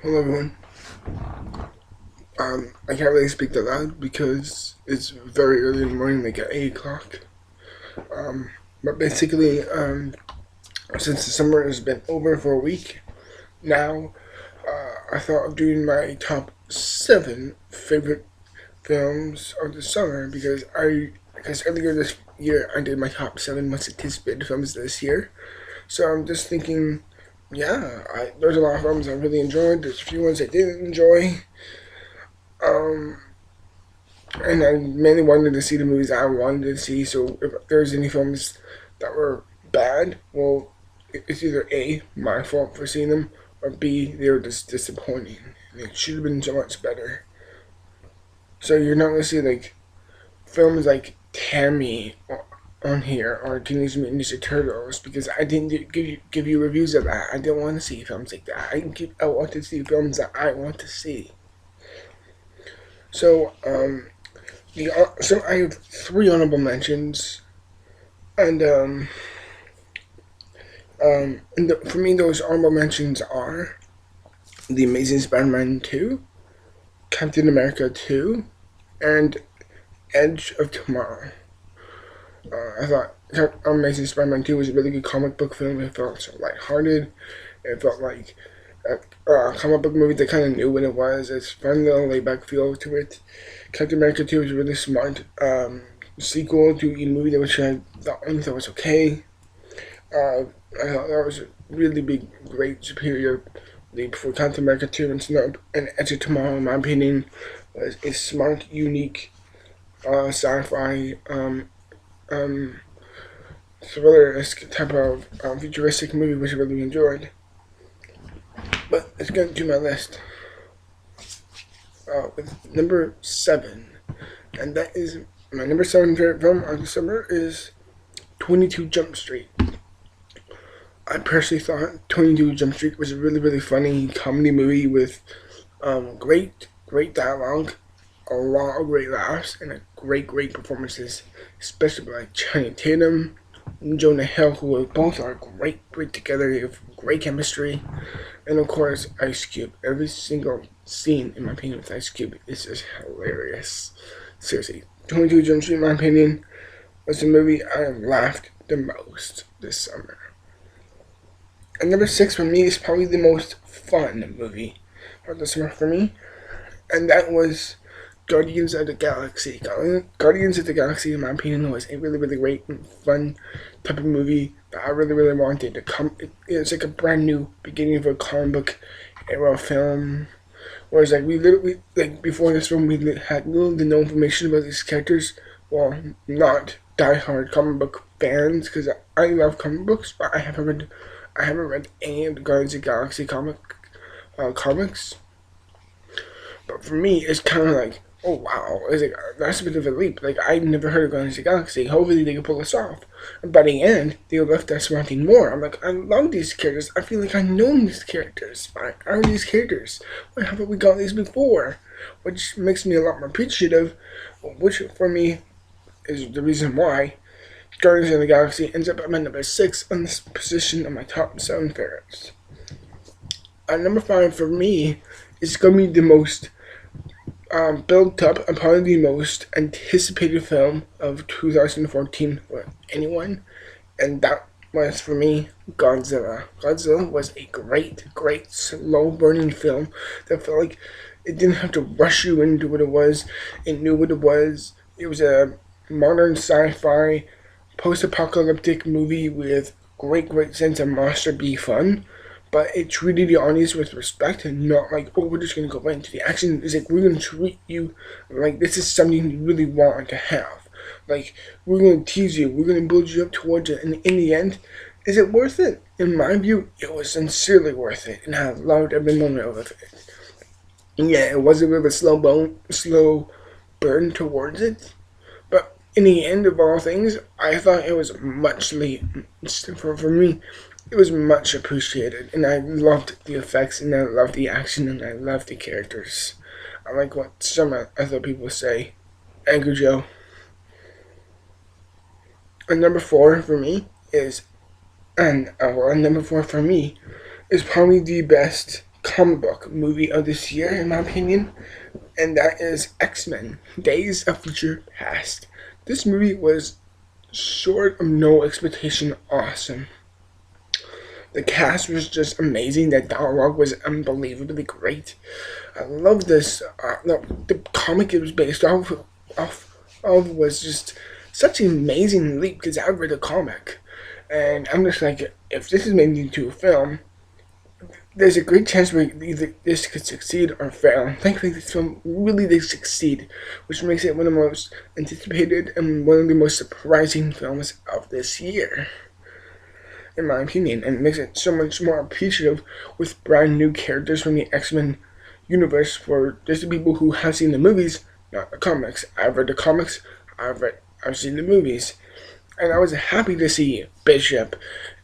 Hello everyone. I can't really speak that loud because it's very early in the morning, like at 8 o'clock. Um, but basically, since the summer has been over for a week now, I thought of doing my top 7 favorite films of the summer because earlier this year I did my top 7 most anticipated films this year. So I'm just thinking, there's a lot of films I really enjoyed. There's a few ones I didn't enjoy. Um, and I mainly wanted to see the movies I wanted to see. So if there's any films that were bad, well, it's either A, my fault for seeing them, or B, they were just disappointing. It should have been so much better. So you're not gonna see like films like Tammy on here or Teenage Mutant Ninja Turtles because I didn't give you reviews of that. I didn't want to see films like that. I want to see films that I want to see. So so I have 3 honorable mentions, and for me those honorable mentions are The Amazing Spider-Man 2, Captain America 2, and Edge of Tomorrow. I thought Amazing Spider-Man 2 was a really good comic book film. It felt so lighthearted. It felt like a comic book movie that kind of knew what it was. It's fun little laid back feel to it. Captain America 2 was a really smart sequel to a movie which I thought was okay. I thought that was a really big, great, superior leap for Captain America 2 and Edge of Tomorrow, in my opinion, was a smart, unique sci-fi thriller-esque type of futuristic movie which I really enjoyed. But let's get into my list with number 7. And that is my number 7 favorite film of the summer is 22 Jump Street. I personally thought 22 Jump Street was a really, really funny comedy movie with great dialogue, a lot of great laughs, and great performances, especially by Channing Tatum and Jonah Hill, who both are great together. They have great chemistry. And of course, Ice Cube. Every single scene, in my opinion, with Ice Cube is just hilarious. Seriously, 22 Jump Street, in my opinion, was the movie I have laughed the most this summer. And number 6 for me is probably the most fun movie of the summer for me, and that was Guardians of the Galaxy. Guardians of the Galaxy, in my opinion, was a really, really great and fun type of movie that I really, really wanted to come. It's like a brand new beginning of a comic book era film. Whereas, like, we literally, like, before this film, we had little to no information about these characters. Well, not diehard comic book fans, because I love comic books, but I haven't read any of the Guardians of the Galaxy comics. But for me, it's kind of like, oh wow, it's like, that's a bit of a leap. Like, I've never heard of Guardians of the Galaxy. Hopefully they can pull this off. And by the end, they left us wanting more. I'm like, I love these characters. I feel like I know these characters. Why are these characters? Why haven't we got these before? Which makes me a lot more appreciative, which for me is the reason why Guardians of the Galaxy ends up at my number 6 on this position of my top 7 favorites. Number 5 for me is going to be the most built up and probably the most anticipated film of 2014 for anyone, and that was for me Godzilla. Godzilla was a great slow burning film that felt like it didn't have to rush you into what it was. It knew what it was. It was a modern sci-fi post-apocalyptic movie with great sense of monster be fun, but it treated the audience with respect and not like, oh, we're just going to go right into the action. It's like, we're going to treat you like this is something you really want to have. Like, we're going to tease you, we're going to build you up towards it, and in the end, is it worth it? In my view, it was sincerely worth it, and I loved every moment of it. And yeah, it was a bit of a slow burn towards it, but in the end of all things, I thought it was much for me. It was much appreciated, and I loved the effects, and I loved the action, and I loved the characters. I like what some other people say. Angry Joe. And number 4 for me is probably the best comic book movie of this year, in my opinion, and that is X-Men: Days of Future Past. This movie was short of no expectation awesome. The cast was just amazing. The dialogue was unbelievably great. I love this. The comic it was based off of was just such an amazing leap because I read the comic, and I'm just like, if this is made into a film, there's a great chance where either this could succeed or fail. Thankfully, this film really did succeed, which makes it one of the most anticipated and one of the most surprising films of this year, in my opinion, and it makes it so much more appreciative with brand new characters from the X-Men universe for just the people who have seen the movies, not the comics. I've read the comics, I've seen the movies, and I was happy to see Bishop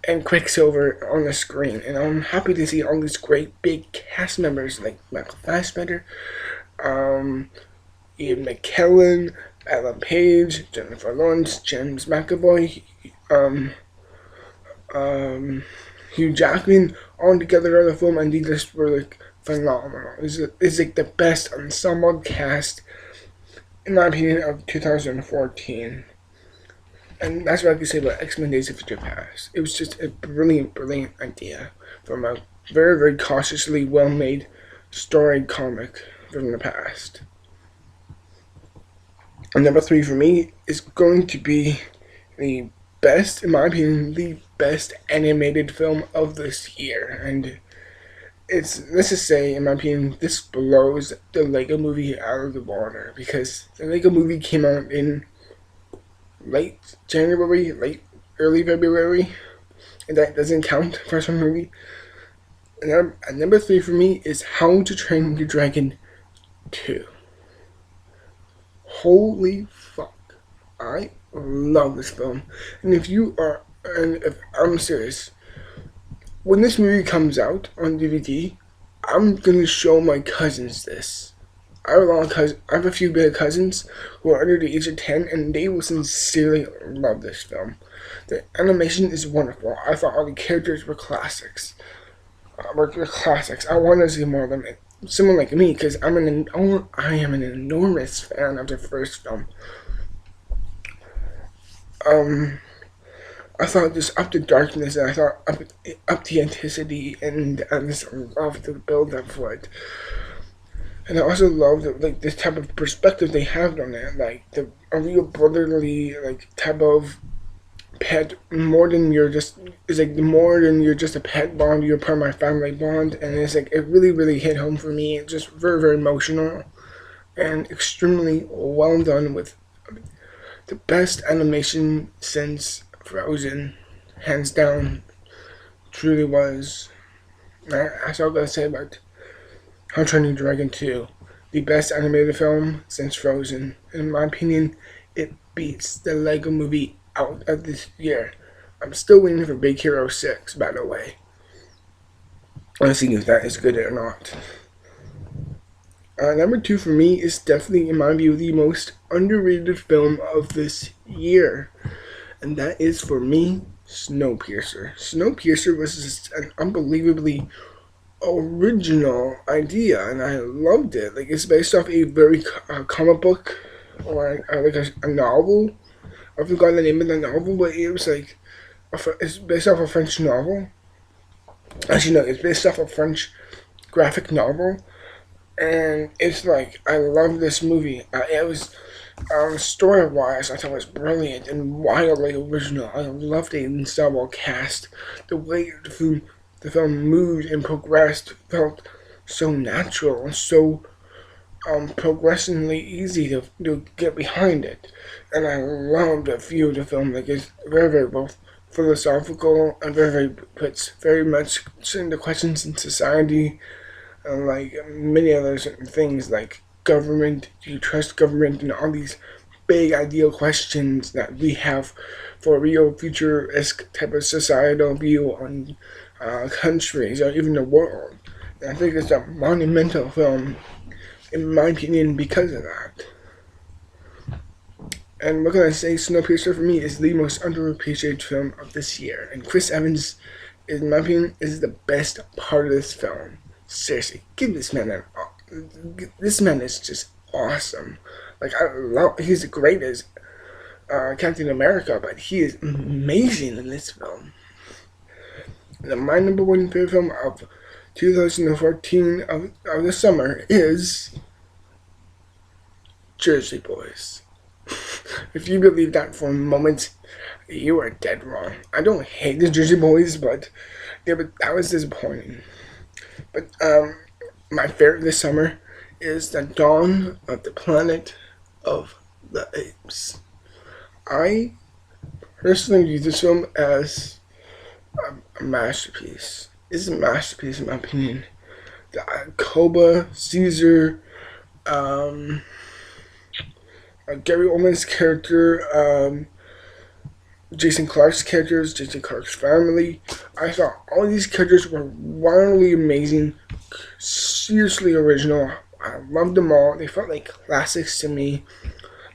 and Quicksilver on the screen, and I'm happy to see all these great big cast members like Michael Fassbender, Ian McKellen, Ellen Page, Jennifer Lawrence, James McAvoy, Hugh Jackman, all together on the film, and they just were like phenomenal. It's like the best ensemble cast, in my opinion, of 2014. And that's what I can say about X-Men: Days of Future Past. It was just a brilliant, brilliant idea from a very, very cautiously well-made story comic from the past. And number 3 for me is going to be the best, in my opinion, the best animated film of this year. And let's just say, in my opinion, this blows the Lego Movie out of the water, because the Lego Movie came out in late January, early February, and that doesn't count for some movie. And number 3 for me is How to Train Your Dragon 2. Holy fuck, I love this film, and if I'm serious, when this movie comes out on DVD, I'm gonna show my cousins this. I have a few big cousins who are under the age of 10, and they will sincerely love this film. The animation is wonderful. I thought all the characters were classics. I want to see more of them. Someone like me, because I am an enormous fan of the first film. I thought this up the darkness, and I thought up the intensity, and I just loved the build up for it. And I also love this type of perspective they have on it, like a real brotherly type of pet, more than just a pet bond. You're part of my family bond, and it's like it really, really hit home for me. It's just very, very emotional and extremely well done, with the best animation since Frozen, hands down. Truly was. That's all I gotta say about How to Train Your Dragon 2, the best animated film since Frozen. In my opinion, it beats the Lego Movie out of this year. I'm still waiting for Big Hero 6, by the way. Let's see if that is good or not. Number 2 for me is definitely, in my view, the most underrated film of this year. And that is, for me, SnowPiercer. SnowPiercer was just an unbelievably original idea, and I loved it. It's based off a very comic book, or a novel. I forgot the name of the novel, but it was it's based off a French novel. Actually, no, it's based off a French graphic novel, and it's I love this movie. It was story-wise, I thought it was brilliant and wildly original. I loved the ensemble cast. The way the film moved and progressed felt so natural and so progressively easy to get behind it. And I loved the view of the film. It's very, very both philosophical and very, puts very much into questions in society, and many other certain things like government. Do you trust government? And all these big ideal questions that we have for a real futuristic type of societal view on countries or even the world. And I think it's a monumental film, in my opinion, because of that. And what can I say? Snowpiercer for me is the most underappreciated film of this year, and Chris Evans, in my opinion, is the best part of this film. seriously, give this man an. This man is just awesome. Like I love. He's great as Captain America, but he is amazing in this film. And my number one favorite film of 2014 of the summer is Jersey Boys. If you believe that for a moment, you are dead wrong. I don't hate the Jersey Boys, but that was disappointing. But my favorite this summer is The Dawn of the Planet of the Apes. I personally view this film as a masterpiece. It's a masterpiece in my opinion. The Koba, Caesar, Gary Oldman's character, Jason Clarke's characters, Jason Clarke's family. I thought all these characters were wildly amazing, seriously original. I loved them all. They felt like classics to me.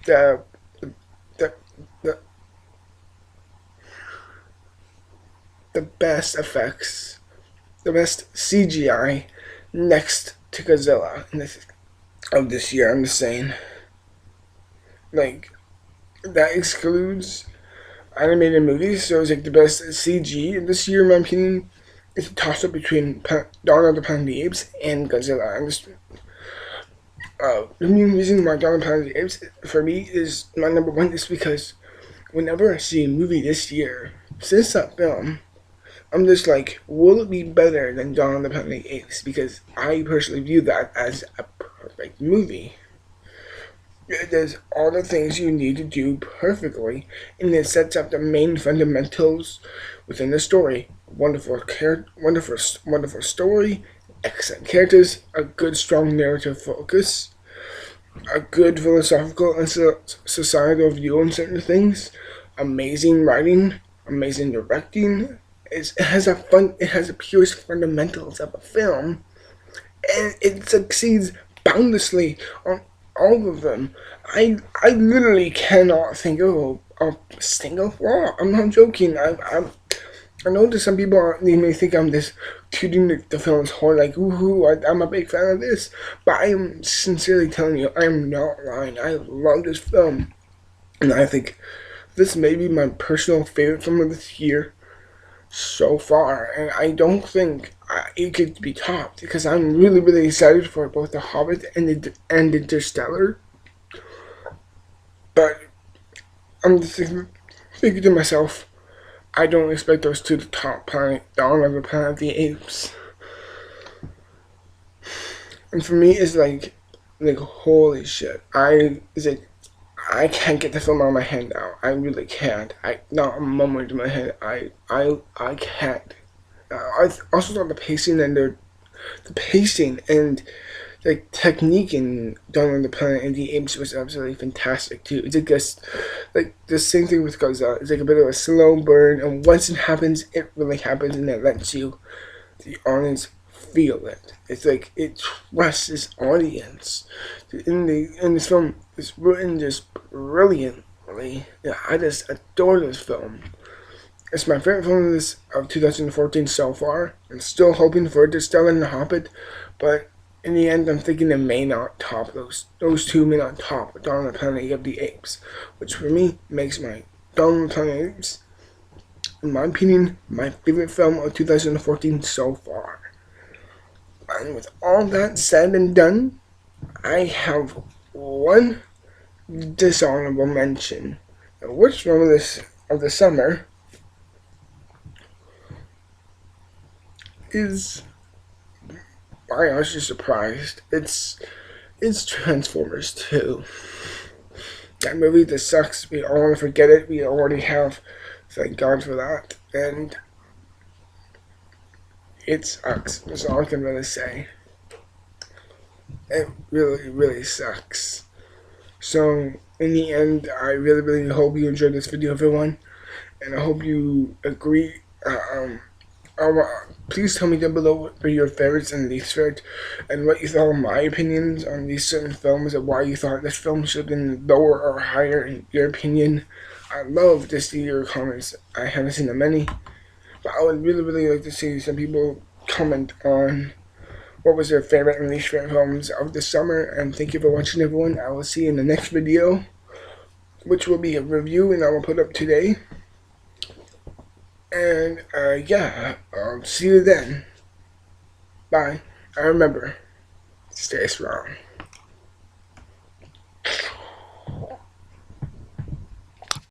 The best effects, the best CGI next to Godzilla of this year. I'm just saying. Like, that excludes animated movies, so it's like the best CG this year, in my opinion. It's a toss up between Dawn of the Planet of the Apes and Godzilla. I'm just, the main reason why Dawn of the Planet of the Apes for me is my number one is because whenever I see a movie this year, since that film, I'm just like, will it be better than Dawn of the Planet of the Apes? Because I personally view that as a perfect movie. It does all the things you need to do perfectly, and it sets up the main fundamentals within the story. Wonderful story, excellent characters, a good strong narrative focus, a good philosophical and societal view on certain things, amazing writing, amazing directing. It has the purest fundamentals of a film, and it succeeds boundlessly on all of them. I literally cannot think of a single flaw. I'm not joking. I know that some people they may think I'm just tooting the film's horn, like woohoo, I'm a big fan of this, but I am sincerely telling you, I am not lying. I love this film, and I think this may be my personal favorite film of this year so far, and I don't think it could be topped because I'm really, really excited for both The Hobbit and Interstellar. But I'm just thinking to myself, I don't expect those two to top Dawn of the Planet of the Apes. And for me, it's like holy shit. I can't get the film out of my head now. I really can't. Not a moment in my head. I can't. I also thought the pacing and the technique in Dawn of the Planet of the Apes was absolutely fantastic too. It's just like the same thing with Godzilla. It's like a bit of a slow burn, and once it happens, it really happens, and it lets you, the audience, feel it. It's like it trusts its audience. In this film, it's written just brilliantly. Yeah, I just adore this film. It's my favorite film of 2014 so far. I'm still hoping for Interstellar and The Hobbit, but in the end, I'm thinking it may not top those two may not top Dawn of the Planet of the Apes, which for me makes my Dawn of the Planet of the Apes, in my opinion, my favorite film of 2014 so far. And with all that said and done, I have one dishonorable mention. Now, which film of the summer is, I was just surprised. It's Transformers 2. That movie that sucks. We all want to forget it. We already have. Thank God for that. And it sucks. That's all I can really say. It really, really sucks. So, in the end, I really, really hope you enjoyed this video, everyone. And I hope you agree. Please tell me down below what were your favorites and least favorite, and what you thought of my opinions on these certain films, and why you thought this film should have been lower or higher in your opinion. I'd love to see your comments. I haven't seen that many, but I would really, really like to see some people comment on what was their favorite and least favorite films of the summer. And thank you for watching, everyone. I will see you in the next video, which will be a review, and I will put up today. And yeah, I'll see you then. Bye. And remember, stay strong.